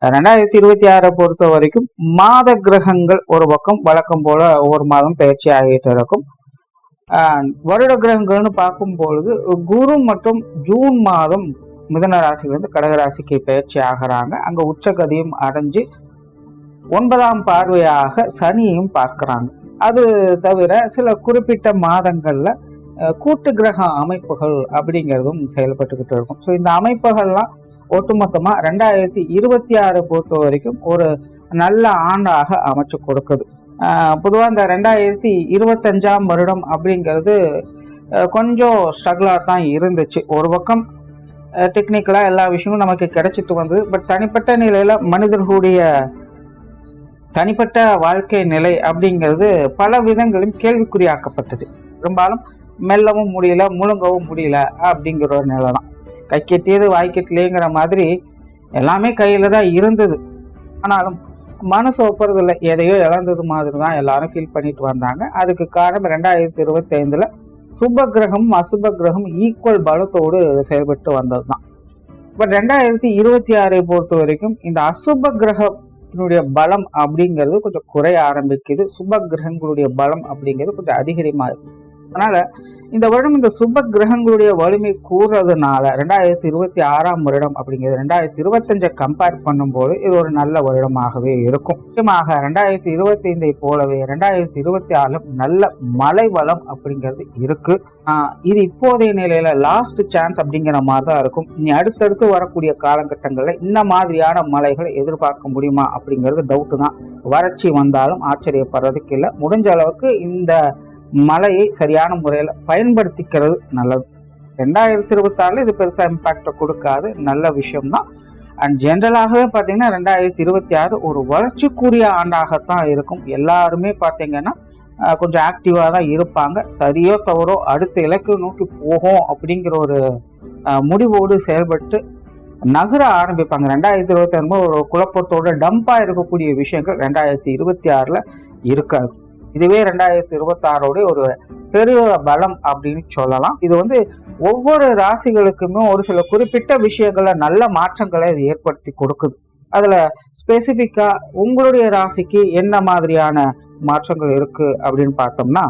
2026 பொறுத்த வரைக்கும் மாத கிரகங்கள் ஒரு பக்கம் வழக்கம் போல ஒவ்வொரு மாதம் பயிற்சி ஆகிட்டு இருக்கும். வருட கிரகங்கள்னு பார்க்கும் பொழுது குரு மற்றும் ஜூன் மாதம் மிதன ராசியிலிருந்து கடகராசிக்கு பயிற்சி ஆகிறாங்க. அங்க உச்சகதியும் அடைஞ்சு 9ஆம் பார்வையாக சனியையும் பார்க்கிறாங்க. அது தவிர சில குறிப்பிட்ட மாதங்கள்ல கூட்டு கிரக அமைப்புகள் அப்படிங்கிறதும் செயல்பட்டுக்கிட்டு இருக்கும். ஸோ இந்த அமைப்புகள்லாம் ஒட்டுமொத்தமா 2026 பொறுத்த வரைக்கும் ஒரு நல்ல ஆண்டாக அமைச்சு கொடுக்குது. பொதுவாக இந்த 2025ஆம் வருடம் அப்படிங்கிறது கொஞ்சம் ஸ்ட்ரகிளாக தான் இருந்துச்சு. ஒரு பக்கம் டெக்னிக்கலா எல்லா விஷயமும் நமக்கு கிடைச்சிட்டு வந்தது. பட் தனிப்பட்ட நிலையில மனிதர்களுடைய தனிப்பட்ட வாழ்க்கை நிலை அப்படிங்கிறது பல விதங்களும் கேள்விக்குறியாக்கப்பட்டது. பெரும்பாலும் மெல்லவும் முடியல, முழுங்கவும் முடியல அப்படிங்கிற ஒரு நிலை தான். கை கெட்டியது வாய்க்கெட்டலேங்கிற மாதிரி எல்லாமே கையில தான் இருந்தது. ஆனாலும் மனசு ஒப்புறதில்லை, எதையோ இழந்தது மாதிரி தான் எல்லாரும் ஃபீல் பண்ணிட்டு வந்தாங்க. அதுக்கு காரணம் 2025ல சுப கிரகம் அசுப கிரகம் ஈக்குவல் பலத்தோடு செயல்பட்டு வந்தது தான். பட் 2026 பொறுத்த வரைக்கும் இந்த அசுப கிரகத்தினுடைய பலம் அப்படிங்கிறது கொஞ்சம் குறைய ஆரம்பிக்குது. சுப கிரகங்களுடைய பலம் அப்படிங்கிறது கொஞ்சம் அதிகமாக இருக்கு. அதனால இந்த வருடம் இந்த சுப கிரகங்களுடைய வலிமை கூறுறதுனால 2026ஆம் வருடம் அப்படிங்கிறது 2025 கம்பேர் பண்ணும்போது இது ஒரு நல்ல வருடமாகவே இருக்கும். முக்கியமாக 2025 போலவே 2026 நல்ல மழை வளம் அப்படிங்கிறது இருக்கு. இது இப்போதைய நிலையில லாஸ்ட் சான்ஸ் அப்படிங்கிற மாதிரி தான் இருக்கும். இனி அடுத்தடுத்து வரக்கூடிய காலகட்டங்களில் இந்த மாதிரியான மழைகளை எதிர்பார்க்க முடியுமா அப்படிங்கிறது டவுட்டு தான். வறட்சி வந்தாலும் ஆச்சரியப்படுறதுக்கு இல்லை. முடிஞ்ச அளவுக்கு இந்த மழையை சரியான முறையில் பயன்படுத்திக்கிறது நல்லது. 2026 இது பெருசா இம்பாக்ட கொடுக்காது, நல்ல விஷயம்தான். அண்ட் ஜென்ரலாகவே பார்த்தீங்கன்னா 2026 ஒரு வளர்ச்சிக்குரிய ஆண்டாகத்தான் இருக்கும். எல்லாருமே பார்த்தீங்கன்னா கொஞ்சம் ஆக்டிவாக தான் இருப்பாங்க. சரியோ தவறோ அடுத்த இலக்கு நோக்கி போகும் அப்படிங்கிற ஒரு முடிவோடு செயல்பட்டு நகர ஆரம்பிப்பாங்க. 2026 ஒரு குழப்பத்தோட டம்பா இருக்கக்கூடிய விஷயங்கள் 2026ல இருக்காது. இதுவே 2026 ஒரு பெரிய பலம் அப்படின்னு சொல்லலாம். இது ஒவ்வொரு ராசிகளுக்குமே ஒரு சில குறிப்பிட்ட விஷயங்கள நல்ல மாற்றங்களை இது ஏற்படுத்தி கொடுக்குது. அதுல ஸ்பெசிபிக்கா உங்களுடைய ராசிக்கு என்ன மாதிரியான மாற்றங்கள் இருக்கு அப்படின்னு பார்த்தோம்னா,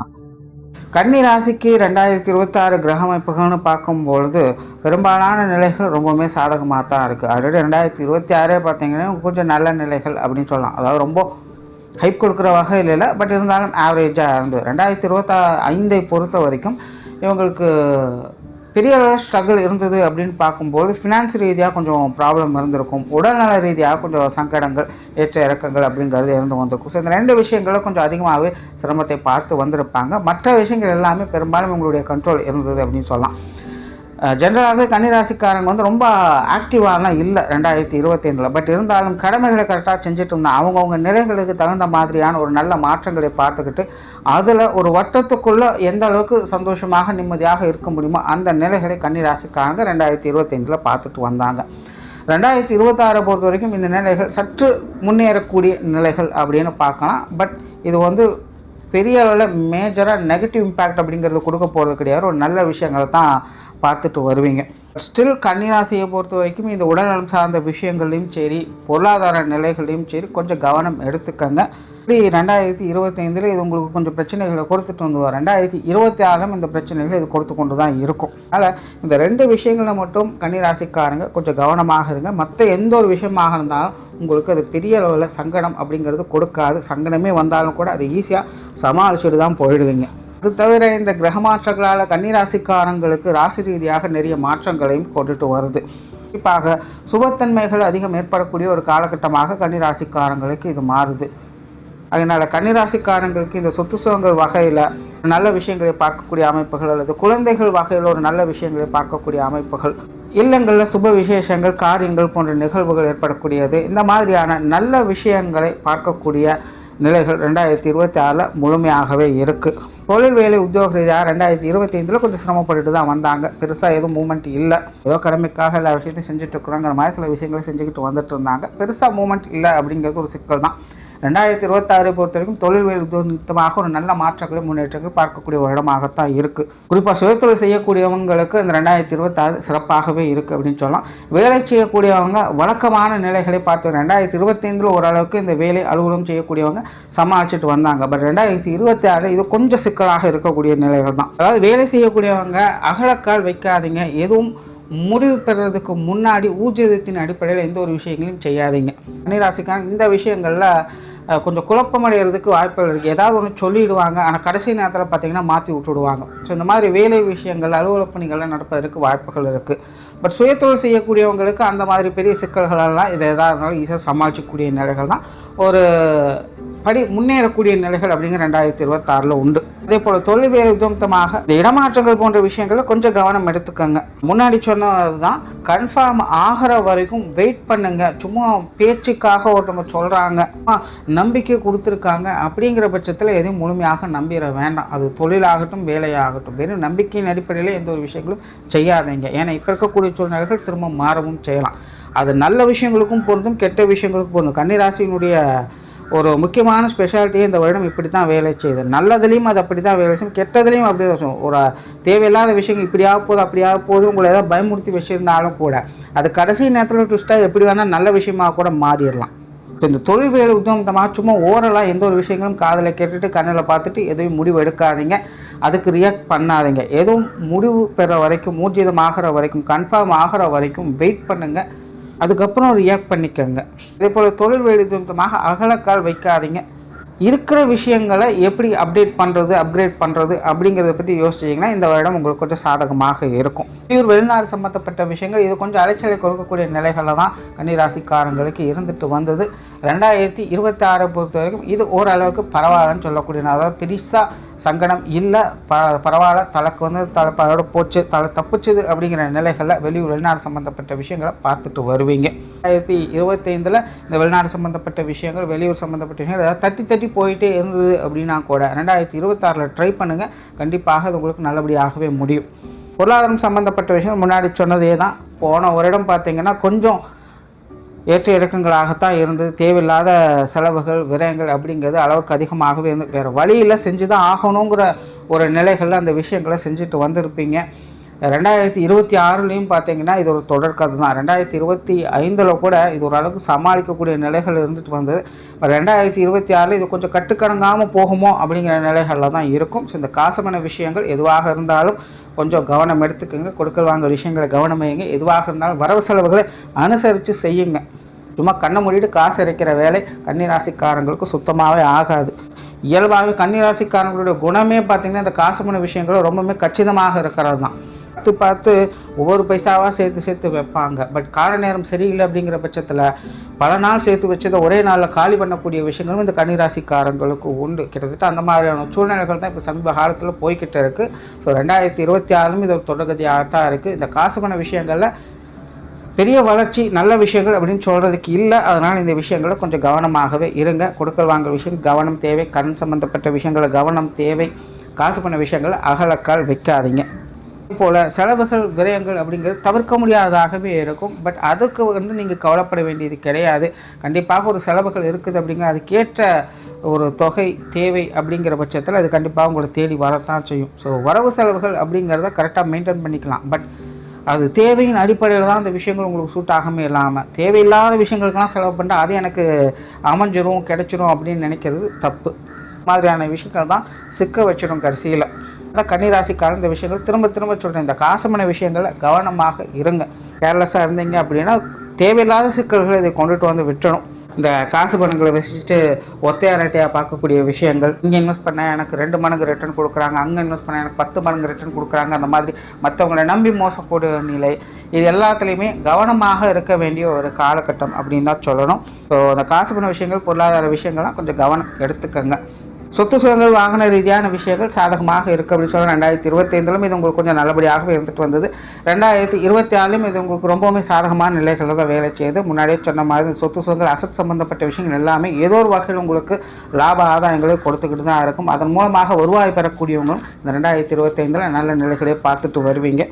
கன்னி ராசிக்கு 2026 கிரக அமைப்புகள்னு பார்க்கும்பொழுது பெரும்பாலான நிலைகள் ரொம்பவுமே சாதகமாக தான் இருக்கு. ஆல்ரெடி 2026 பார்த்தீங்கன்னா கொஞ்சம் நல்ல நிலைகள் அப்படின்னு சொல்லலாம். அதாவது ரொம்ப ஹைப் கொடுக்குற வகையில் இல்லை, பட் இருந்தாலும் ஆவரேஜாக இருந்தது. 2025 பொறுத்த வரைக்கும் இவங்களுக்கு பெரிய அளவு ஸ்ட்ரகிள் இருந்தது அப்படின்னு பார்க்கும்போது ஃபினான்ஸ் ரீதியாக கொஞ்சம் ப்ராப்ளம் இருந்திருக்கும். உடல்நல ரீதியாக கொஞ்சம் சங்கடங்கள் ஏற்ற இறக்கங்கள் அப்படிங்கிறது இருந்து வந்திருக்கும். ஸோ இந்த ரெண்டு விஷயங்களும் கொஞ்சம் அதிகமாகவே சிரமத்தை பார்த்து வந்திருப்பாங்க. மற்ற விஷயங்கள் எல்லாமே பெரும்பாலும் உங்களுடைய கண்ட்ரோல் இருந்தது அப்படின்னு சொல்லலாம். ஜென்ரலாகவே கன்னிராசிக்காரங்க ரொம்ப ஆக்டிவாலாம் இல்லை 2025. பட் இருந்தாலும் கடமைகளை கரெக்டாக செஞ்சுட்டு இருந்தால் அவங்கவுங்க நிலைகளுக்கு தகுந்த மாதிரியான ஒரு நல்ல மாற்றங்களை பார்த்துக்கிட்டு அதில் ஒரு வட்டத்துக்குள்ளே எந்த அளவுக்கு சந்தோஷமாக நிம்மதியாக இருக்க முடியுமோ அந்த நிலைகளை கன்னிராசிக்காரங்க 2025 பார்த்துட்டு வந்தாங்க. 2026 பொறுத்த வரைக்கும் இந்த நிலைகள் சற்று முன்னேறக்கூடிய நிலைகள் அப்படின்னு பார்க்கலாம். பட் இது பெரிய அளவில் மேஜராக நெகட்டிவ் இம்பேக்ட் அப்படிங்கிறது கொடுக்க போகிறது கிடையாது. ஒரு நல்ல விஷயங்களை தான் பார்த்துட்டு வருவீங்க. ஸ்டில் கன்னிராசியை பொறுத்த வரைக்கும் இந்த உடல்நலம் சார்ந்த விஷயங்களையும் சரி, பொருளாதார நிலைகளையும் சரி கொஞ்சம் கவனம் எடுத்துக்கங்க. இப்படி 2025 இது உங்களுக்கு கொஞ்சம் பிரச்சனைகளை கொடுத்துட்டு வந்து 2026 இந்த பிரச்சனைகளை இது கொடுத்து கொண்டு தான் இருக்கும். அதனால் இந்த ரெண்டு விஷயங்களை மட்டும் கன்னிராசிக்காரங்க கொஞ்சம் கவனமாக இருங்க. மற்ற எந்த ஒரு விஷயமாக இருந்தாலும் உங்களுக்கு அது பெரிய அளவில் சங்கடம் அப்படிங்கிறது கொடுக்காது. சங்கடமே வந்தாலும் கூட அது ஈஸியாக சமாளிச்சுட்டு தான் போயிடுவீங்க. அது தவிர இந்த கிரக மாற்றங்களால் கன்னிராசிக்காரங்களுக்கு ராசி ரீதியாக நிறைய மாற்றங்களையும் கொண்டுட்டு வருது. குறிப்பாக சுபத்தன்மைகள் அதிகம் ஏற்படக்கூடிய ஒரு காலகட்டமாக கன்னிராசிக்காரங்களுக்கு இது மாறுது. அதனால் கன்னிராசிக்காரங்களுக்கு இந்த சொத்து சுகங்கள் வகையில் நல்ல விஷயங்களை பார்க்கக்கூடிய அமைப்புகள் அல்லது குழந்தைகள் வகையில் ஒரு நல்ல விஷயங்களை பார்க்கக்கூடிய அமைப்புகள், இல்லங்களில் சுப விசேஷங்கள் காரியங்கள் போன்ற நிகழ்வுகள் ஏற்படக்கூடியது, இந்த மாதிரியான நல்ல விஷயங்களை பார்க்கக்கூடிய நிலைகள் 2026 முழுமையாகவே இருக்குது. தொழில் வேலை உத்தியோக ரீதியாக 2025 கொஞ்சம் சிரமப்பட்டுட்டு தான் வந்தாங்க. பெருசாக எதுவும் மூமெண்ட் இல்லை. ஏதோ கடமைக்காக எல்லா விஷயத்தையும் செஞ்சுட்டு இருக்கிறோங்கிற மாதிரி சில விஷயங்களை செஞ்சுக்கிட்டு வந்துட்டு இருந்தாங்க. பெருசாக மூமெண்ட் இல்லை அப்படிங்கிறது ஒரு சிக்கல் தான். 2026 பொறுத்த வரைக்கும் தொழில் நிமித்தமாக ஒரு நல்ல மாற்றங்களை முன்னேற்றங்கள் பார்க்கக்கூடிய ஒரு இடமாகத்தான் இருக்குது. குறிப்பாக சுயதொழில் செய்யக்கூடியவங்களுக்கு இந்த 2026 சிறப்பாகவே இருக்குது அப்படின்னு சொல்லலாம். வேலை செய்யக்கூடியவங்க வழக்கமான நிலைகளை பார்த்து 2025 ஓரளவுக்கு இந்த வேலை அலுவலகம் செய்யக்கூடியவங்க சமாளிச்சுட்டு வந்தாங்க. பட் 2026 இது கொஞ்சம் சிக்கலாக இருக்கக்கூடிய நிலைகள் தான். அதாவது வேலை செய்யக்கூடியவங்க அகலக்கால் வைக்காதீங்க. எதுவும் முடிவு பெறுறதுக்கு முன்னாடி ஊர்ஜிதத்தின் அடிப்படையில் எந்த ஒரு விஷயங்களையும் செய்யாதீங்க. கன்னிராசிக்கான இந்த விஷயங்களில் கொஞ்சம் குழப்பமடைகிறதுக்கு வாய்ப்புகள் இருக்குது. ஏதாவது ஒன்று சொல்லிவிடுவாங்க, ஆனால் கடைசி நேரத்தில் பார்த்திங்கன்னா மாற்றி விட்டுடுவாங்க. ஸோ இந்த மாதிரி வேலை விஷயங்கள் அலுவலக பணிகள்லாம் நடப்பதற்கு வாய்ப்புகள் இருக்குது. பட் சுயதொழில் செய்யக்கூடியவங்களுக்கு அந்த மாதிரி பெரிய சிக்கல்களெல்லாம் இதை எதாக இருந்தாலும் ஈஸியாக சமாளிக்கக்கூடிய நிலைகள் தான் ஒரு படி முன்னேறக்கூடிய நிலைகள் அப்படிங்கிற 2026 உண்டு. அதே போல் தொழில் வேலை உத்தமமாக இந்த இடமாற்றங்கள் போன்ற விஷயங்களை கொஞ்சம் கவனம் எடுத்துக்கோங்க. முன்னாடி சொன்னது தான், கன்ஃபார்ம் ஆகிற வரைக்கும் வெயிட் பண்ணுங்க. சும்மா பேச்சுக்காக ஒருத்தவங்க சொல்கிறாங்க, நம்பிக்கை கொடுத்துருக்காங்க அப்படிங்கிற பட்சத்தில் எதையும் முழுமையாக நம்பிட வேண்டாம். அது தொழிலாகட்டும் வேலையாகட்டும், வெறும் நம்பிக்கையின் அடிப்படையில் எந்த ஒரு விஷயங்களும் செய்யாதீங்க. ஏன்னா இப்போ இருக்கக்கூடிய சூழ்நிலைகள் திரும்ப மாறவும் செய்யலாம். அது நல்ல விஷயங்களுக்கும் பொருந்தும், கெட்ட விஷயங்களுக்கும் பொருந்தும். கன்னிராசியினுடைய ஒரு முக்கியமான ஸ்பெஷாலிட்டியே இந்த வருடம் இப்படி தான் வேலை செய்யுது. நல்லதுலேயும் அது அப்படி தான் வேலை செய்யும், கெட்டதுலேயும் அப்படி தான் செய்யும். ஒரு தேவையில்லாத விஷயங்கள் இப்படியாக போகுது அப்படியாக போகுது உங்களை ஏதாவது பயமுறுத்தி வச்சுருந்தாலும் கூட அது கடைசி நேரத்தில் ட்விஸ்ட்டாக எப்படி வேணால் நல்ல விஷயமாக கூட மாறிடலாம். இப்போ இந்த தொழில் வேலை உத்தமமாக சும்மா ஓரலாக எந்த ஒரு விஷயங்களும் காதில் கேட்டுட்டு கண்ணில் பார்த்துட்டு எதுவும் முடிவு எடுக்காதீங்க. அதுக்கு ரியாக்ட் பண்ணாதீங்க. எதுவும் முடிவு பெற வரைக்கும், ஊர்ஜிதம் ஆகிற வரைக்கும், கன்ஃபார்ம் ஆகிற வரைக்கும் வெயிட் பண்ணுங்கள். அதுக்கப்புறம் ரியாக்ட் பண்ணிக்கோங்க. அதே போல் தொழில் வேலை நிமித்தமாக அகலக்கால் வைக்காதீங்க. இருக்கிற விஷயங்களை எப்படி அப்டேட் பண்ணுறது, அப்கிரேட் பண்ணுறது அப்படிங்கிறத பற்றி யோசிச்சிங்கன்னா இந்த வருடம் உங்களுக்கு கொஞ்சம் சாதகமாக இருக்கும். வெளிநாடு சம்மந்தப்பட்ட விஷயங்கள் இது கொஞ்சம் அலைச்சலை கொடுக்கக்கூடிய நிலைகளில் தான் கன்னிராசிக்காரங்களுக்கு இருந்துட்டு வந்தது. 2026 பொறுத்த வரைக்கும் இது ஓரளவுக்கு பரவாயில்லன்னு சொல்லக்கூடிய, அதாவது பெருசாக சங்கடம் இல்லை, பரவாயில்ல, தலைக்கு வந்து அதோட போச்சு, தலை தப்பிச்சுது அப்படிங்கிற நிலைகளில் வெளிநாடு சம்மந்தப்பட்ட விஷயங்களை பார்த்துட்டு வருவீங்க. 2025 இந்த வெளிநாடு சம்மந்தப்பட்ட விஷயங்கள், வெளியூர் சம்மந்தப்பட்ட விஷயங்கள் ஏதாவது தட்டி போயிட்டே இருந்தது அப்படின்னா கூட 2026 ட்ரை பண்ணுங்கள். கண்டிப்பாக அது உங்களுக்கு நல்லபடியாகவே முடியும். பொருளாதாரம் சம்மந்தப்பட்ட விஷயங்கள் முன்னாடி சொன்னதே தான். போன ஒரு இடம் பார்த்திங்கன்னா கொஞ்சம் ஏற்ற இறக்கங்களாகத்தான் இருந்தது. தேவையில்லாத செலவுகள், விரயங்கள் அப்படிங்கிறது அளவுக்கு அதிகமாகவே இருந்து வேறு வழியில் செஞ்சு தான் ஆகணுங்கிற ஒரு நிலைகளில் அந்த விஷயங்களை செஞ்சுட்டு வந்திருப்பீங்க. 2026 பார்த்திங்கன்னா இது ஒரு தொடர்கதை தான். 2025 கூட இது ஓரளவுக்கு சமாளிக்கக்கூடிய நிலைகள் இருந்துட்டு வந்தது. 2026 இது கொஞ்சம் கட்டுக்கடங்காமல் போகுமோ அப்படிங்கிற நிலைகளில் தான் இருக்கும். ஸோ இந்த காசுமான விஷயங்கள் எதுவாக இருந்தாலும் கொஞ்சம் கவனம் எடுத்துக்கோங்க. கொடுக்கல் வாங்க விஷயங்களை கவனம் வைங்க. எதுவாக இருந்தாலும் வரவு செலவுகளை அனுசரித்து செய்யுங்க. சும்மா கண்ணை மூடிட்டு காசு இறைக்கிற வேலை கன்னிராசிக்காரங்களுக்கு சுத்தமாகவே ஆகாது. இயல்பாகவே கன்னிராசிக்காரங்களுடைய குணமே பார்த்திங்கன்னா இந்த காசுமான விஷயங்களும் ரொம்பவுமே கச்சிதமாக இருக்கிறது தான். பார்த்து ஒவ்வொரு பைசாவாக சேர்த்து வைப்பாங்க. பட் கால நேரம் சரியில்லை அப்படிங்கிற பட்சத்தில் பல நாள் சேர்த்து வச்சதை ஒரே நாளில் காலி பண்ணக்கூடிய விஷயங்களும் இந்த கன்னிராசிக்காரங்களுக்கு உண்டு. கிட்டத்தட்ட அந்த மாதிரியான சூழ்நிலைகள் தான் இப்போ சமீப காலத்தில் போய்கிட்டு இருக்குது. ஸோ 2026 இது ஒரு தொடர்கதியாகத்தான் இருக்குது. இந்த காசு பண்ண விஷயங்களில் பெரிய வளர்ச்சி, நல்ல விஷயங்கள் அப்படின்னு சொல்கிறதுக்கு இல்லை. அதனால் இந்த விஷயங்களை கொஞ்சம் கவனமாகவே இருங்க. கொடுக்கல் வாங்க விஷயம் கவனம் தேவை. கண் சம்மந்தப்பட்ட விஷயங்களை கவனம் தேவை. காசு பண்ண விஷயங்களை அகலக்கால் வைக்காதீங்க. போல் செலவுகள், விரயங்கள் அப்படிங்கிறது தவிர்க்க முடியாததாகவே இருக்கும். பட் அதுக்கு வந்து நீங்கள் கவலைப்பட வேண்டியது கிடையாது. கண்டிப்பாக ஒரு செலவுகள் இருக்குது அப்படிங்கிற அதுக்கேற்ற ஒரு தொகை தேவை அப்படிங்கிற பட்சத்தில் அது கண்டிப்பாக உங்களை தேடி வரத்தான் செய்யும். ஸோ வரவு செலவுகள் அப்படிங்கிறத கரெக்டாக மெயின்டைன் பண்ணிக்கலாம். பட் அது தேவையின் அடிப்படையில் தான் அந்த விஷயங்கள் உங்களுக்கு சூட் ஆகாமல் இல்லாமல் தேவையில்லாத விஷயங்களுக்கெல்லாம் செலவு பண்ணால் அது எனக்கு அமைஞ்சிரும், கிடைச்சிரும் அப்படின்னு நினைக்கிறது தப்பு. மாதிரியான விஷயங்கள் தான் சிக்க வச்சிடும் கடைசியில். அதான் கன்னிராசிக்காரன் இந்த விஷயங்கள் திரும்ப சொல்கிறேன். இந்த காசுமான விஷயங்களை கவனமாக இருங்க. கேர்லெஸ்ஸாக இருந்தீங்க அப்படின்னா தேவையில்லாத சிக்கல்களை இதை கொண்டுட்டு வந்து விட்டுணும். இந்த காசு பணங்களை வச்சுட்டு ஒத்தையாரட்டையாக பார்க்கக்கூடிய விஷயங்கள், இங்கே இன்வெஸ்ட் பண்ணால் எனக்கு 2 மடங்கு ரிட்டர்ன் கொடுக்குறாங்க, அங்கே இன்வெஸ்ட் பண்ணால் எனக்கு 10 மடங்கு ரிட்டர்ன் கொடுக்குறாங்க, அந்த மாதிரி மற்றவங்களை நம்பி மோசக்கூடிய நிலை, இது எல்லாத்துலேயுமே கவனமாக இருக்க வேண்டிய ஒரு காலகட்டம் அப்படின்னு தான் சொல்லணும். ஸோ அந்த காசு பண விஷயங்கள், பொருளாதார விஷயங்கள்லாம் கொஞ்சம் கவனம் எடுத்துக்கங்க. சொத்து சுகங்கள், வாகன ரீதியான விஷயங்கள் சாதகமாக இருக்குது அப்படின்னு சொல்ல 2025 இது உங்களுக்கு கொஞ்சம் நல்லபடியாகவே இருந்துட்டு வந்தது. 2024 இது உங்களுக்கு ரொம்பவுமே சாதகமான நிலைகளில் தான் வேலை செய்யுது. முன்னாடியே சொன்ன மாதிரி சொத்து சுகங்கள், அசட் சம்பந்தப்பட்ட விஷயங்கள் எல்லாமே ஏதோ ஒரு வகையில் உங்களுக்கு லாப ஆதாயங்களை கொடுத்துக்கிட்டு தான் இருக்கும். அதன் மூலமாக வருவாய் பெறக்கூடியவங்களும் இந்த 2025 நல்ல நிலைகளை பார்த்துட்டு வருவீங்க.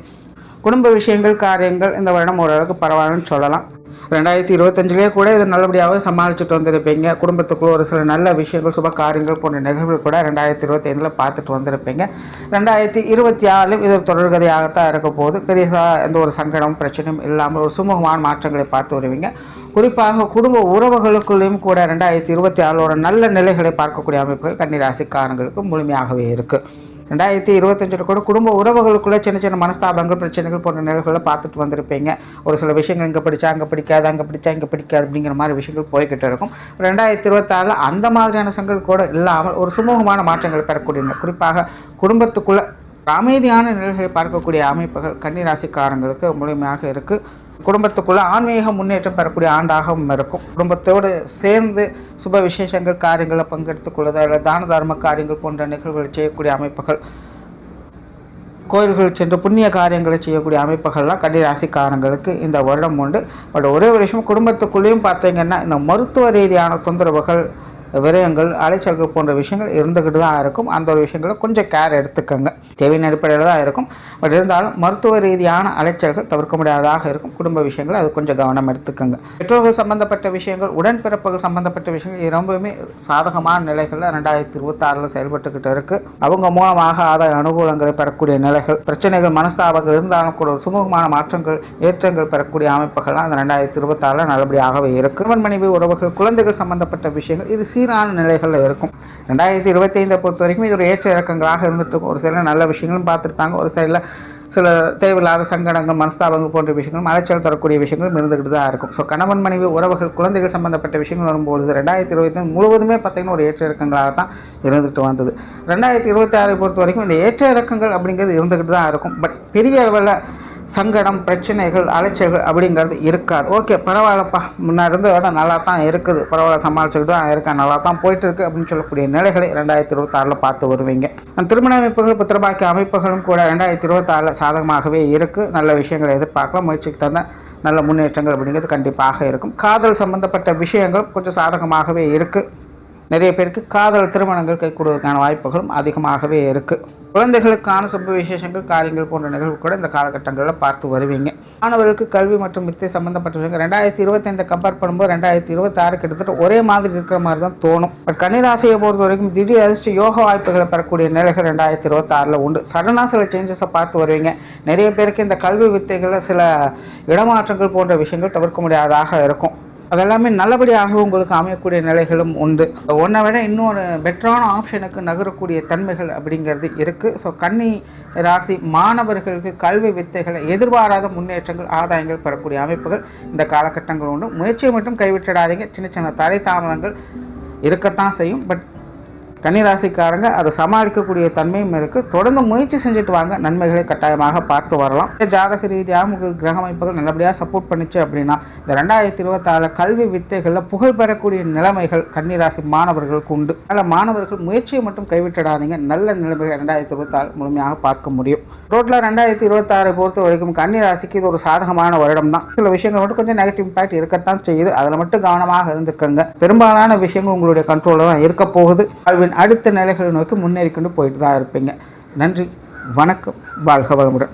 குடும்ப விஷயங்கள், காரியங்கள் இந்த வருடம் ஓரளவுக்கு பரவாயில்லன்னு சொல்லலாம். 2025 கூட இது நல்லபடியாகவே சமாளிச்சுட்டு வந்திருப்பீங்க. குடும்பத்துக்குள்ள ஒரு சில நல்ல விஷயங்கள், சுப காரியங்கள் போன்ற நிகழ்வுகள் கூட 2025 பார்த்துட்டு வந்திருப்பீங்க. 2024 இது தொடர்கதையாகத்தான் இருக்க போது. பெரியதாக எந்த ஒரு சங்கடம் பிரச்சனையும் இல்லாமல் ஒரு சுமூகமான மாற்றங்களை பார்த்து வருவீங்க. குறிப்பாக குடும்ப உறவுகளுக்குள்ளேயும் கூட 2026 நல்ல நிலைகளை பார்க்கக்கூடிய அமைப்புகள் கன்னிராசிக்காரங்களுக்கு முழுமையாகவே இருக்குது. 2025 கூட குடும்ப உறவுகளுக்குள்ளே சின்ன சின்ன மனஸ்தாபங்கள் பிரச்சனைகள் போன்ற நிலைகளை பார்த்துட்டு வந்திருப்பீங்க. ஒரு சில விஷயங்கள் இங்கே பிடிச்சா அங்கே பிடிக்காது, அங்கே பிடிச்சா இங்கே பிடிக்காது அப்படிங்கிற மாதிரி விஷயங்கள் போய்கிட்டு இருக்கும். 2026 அந்த மாதிரியான சங்கங்கள் கூட இல்லாமல் ஒரு சுமூகமான மாற்றங்களை பெறக்கூடிய, குறிப்பாக குடும்பத்துக்குள்ள அமைதியான நிலைகளை பார்க்கக்கூடிய அமைப்புகள் கன்னிராசிக்காரங்களுக்கு முழுமையாக இருக்குது. குடும்பத்துக்குள்ள ஆன்மீக முன்னேற்றம் பெறக்கூடிய ஆண்டாகவும் இருக்கும். குடும்பத்தோடு சேர்ந்து சுப விசேஷங்கள் காரியங்களை பங்கெடுத்துக் கொள்வது அல்லது தான தர்ம காரியங்கள் போன்ற நிகழ்வுகளை செய்யக்கூடிய அமைப்புகள், கோயில்கள் சென்று புண்ணிய காரியங்களை செய்யக்கூடிய அமைப்புகள்லாம் கன்னிராசிக்காரங்களுக்கு இந்த வருடம் உண்டு. பட் ஒரே ஒரு விஷயம், குடும்பத்துக்குள்ளேயும் பார்த்தீங்கன்னா இந்த மருத்துவ ரீதியான தொந்தரவுகள், விரயங்கள், அலைச்சல்கள் போன்ற விஷயங்கள் இருந்துக்கிட்டு தான் இருக்கும். அந்த ஒரு விஷயங்களை கொஞ்சம் கேர் எடுத்துக்கோங்க. தேவையின் அடிப்படையில் தான் இருக்கும். பட் இருந்தாலும் மருத்துவ ரீதியான அலைச்சல்கள் தவிர்க்க முடியாததாக இருக்கும். குடும்ப விஷயங்கள் அது கொஞ்சம் கவனம் எடுத்துக்கோங்க. பெற்றோர்கள் சம்பந்தப்பட்ட விஷயங்கள், உடன்பிறப்புகள் சம்பந்தப்பட்ட விஷயங்கள் ரொம்பவுமே சாதகமான நிலைகளில் 2026 செயல்பட்டுக்கிட்டு இருக்குது. அவங்க மூலமாக ஆதாய அனுகூலங்களை பெறக்கூடிய நிலைகள், பிரச்சனைகள், மனஸ்தாபங்கள் இருந்தாலும் கூட ஒரு சுமூகமான மாற்றங்கள், ஏற்றங்கள் பெறக்கூடிய அமைப்புகள்லாம் அந்த 2026 நல்லபடியாகவே இருக்குது. கணவன் மனைவி உறவுகள், குழந்தைகள் சம்பந்தப்பட்ட விஷயங்கள் இது சீரான நிலைகளில் இருக்கும். 2025 பொறுத்த வரைக்கும் இது ஒரு ஏற்ற இறக்கங்களாக இருந்துட்டு இருக்கும். ஒரு சில நல்ல விஷயங்களும் பார்த்துருப்பாங்க, ஒரு சைடில் சில தேவையில்லாத சங்கடங்கள், மனஸ்தாபங்கள் போன்ற விஷயங்கள், அலைச்சல் தரக்கூடிய விஷயங்களும் இருந்துகிட்டு தான் இருக்கும். ஸோ கணவன் மனைவி உறவுகள், குழந்தைகள் சம்பந்தப்பட்ட விஷயங்கள் வரும்போது 2025 முழுவதுமே பார்த்திங்கன்னா ஒரு ஏற்ற இறக்கங்களாக தான் இருந்துகிட்டு வந்தது. 2026 பொறுத்த வரைக்கும் இந்த ஏற்ற இறக்கங்கள் அப்படிங்கிறது இருந்துகிட்டு தான் இருக்கும். பட் பெரிய அளவில் சங்கடம், பிரச்சனைகள், அலைச்சல்கள் அப்படிங்கிறது இருக்காது. ஓகே, பரவாயில்லப்பா, முன்னாடி இருந்து விட நல்லா தான் இருக்குது, பரவாயில்ல, சமாளிச்சுக்கிட்டு தான் இருக்கேன், நல்லா தான் போயிட்டுருக்கு அப்படின்னு சொல்லக்கூடிய நிலைகளை 2026 பார்த்து வருவீங்க. திருமண அமைப்புகள், புத்திரபாக்கிய அமைப்புகளும் கூட 2026 சாதகமாகவே இருக்குது. நல்ல விஷயங்களை எதிர்பார்க்கலாம். முயற்சிக்கு தந்த நல்ல முன்னேற்றங்கள் அப்படிங்கிறது கண்டிப்பாக இருக்கும். காதல் சம்பந்தப்பட்ட விஷயங்கள் கொஞ்சம் சாதகமாகவே இருக்குது. நிறைய பேருக்கு காதல் திருமணங்கள் கைகூடுவதற்கான வாய்ப்புகளும் அதிகமாகவே இருக்குது. குழந்தைகளுக்கான சுப விசேஷங்கள், காரியங்கள் போன்ற நிகழ்வு கூட இந்த காலகட்டங்களில் பார்த்து வருவீங்க. மாணவர்களுக்கு கல்வி மற்றும் வித்தை சம்பந்தப்பட்ட விஷயங்கள் 2025 கம்பேர் பண்ணும்போது 2026 கிட்டத்தட்ட ஒரே மாதிரி இருக்கிற மாதிரி தான் தோணும். பட் கன்னிராசியை பொறுத்த வரைக்கும் திடீர் அதிர்ஷ்ட யோக வாய்ப்புகளை பெறக்கூடிய நிலைகள் 2026 உண்டு. சடனாக சில சேஞ்சஸை பார்த்து வருவீங்க. நிறைய பேருக்கு இந்த கல்வி வித்தைகளில் சில இடமாற்றங்கள் போன்ற விஷயங்கள் தவிர்க்க முடியாததாக இருக்கும். அதெல்லாமே நல்லபடியாக உங்களுக்கு அமையக்கூடிய நிலைகளும் உண்டு. ஒன்றை விட இன்னொரு பெட்டரான ஆப்ஷனுக்கு நகரக்கூடிய தன்மைகள் அப்படிங்கிறது இருக்குது. ஸோ கன்னி ராசி மாணவர்களுக்கு கல்வி வித்தைகளை எதிர்பாராத முன்னேற்றங்கள், ஆதாயங்கள் பெறக்கூடிய அமைப்புகள் இந்த காலகட்டங்கள் உண்டு. முயற்சியை மட்டும் கைவிட்டுடாதீங்க. சின்ன சின்ன தடை தாமதங்கள் இருக்கத்தான் செய்யும். பட் கன்னிராசிக்காரங்க அதை சமாளிக்கக்கூடிய தன்மையும் இருக்குது. தொடர்ந்து முயற்சி செஞ்சுட்டு வாங்க, நன்மைகளை கட்டாயமாக பார்த்து வரலாம். ஜாதக ரீதியாக உங்களுக்கு கிரக அமைப்புகள் நல்லபடியாக சப்போர்ட் பண்ணிச்சு அப்படின்னா இந்த 2026 கல்வி வித்தைகளில் புகழ் பெறக்கூடிய நிலைமைகள் கன்னிராசி மாணவர்களுக்கு உண்டு. அதில் மாணவர்கள் முயற்சியை மட்டும் கைவிட்டுடாதீங்க. நல்ல நிலைமைகள் 2026 முழுமையாக பார்க்க முடியும். ரோட்டில் 2026 பொறுத்த வரைக்கும் கன்னிராசிக்கு இது ஒரு சாதகமான வருடம் தான். சில விஷயங்கள் மட்டும் கொஞ்சம் நெகட்டிவ் இம்பாக்ட் இருக்கத்தான் செய்யுது. அதில் மட்டும் கவனமாக இருந்துக்கங்க. பெரும்பாலான விஷயங்கள் உங்களுடைய கண்ட்ரோலில் தான் இருக்க போகுது. அடுத்த நிலைகளை நோக்கி முன்னேறி கொண்டு போயிட்டு தான் இருப்பீங்க. நன்றி, வணக்கம், வாழ்க வளமுடன்.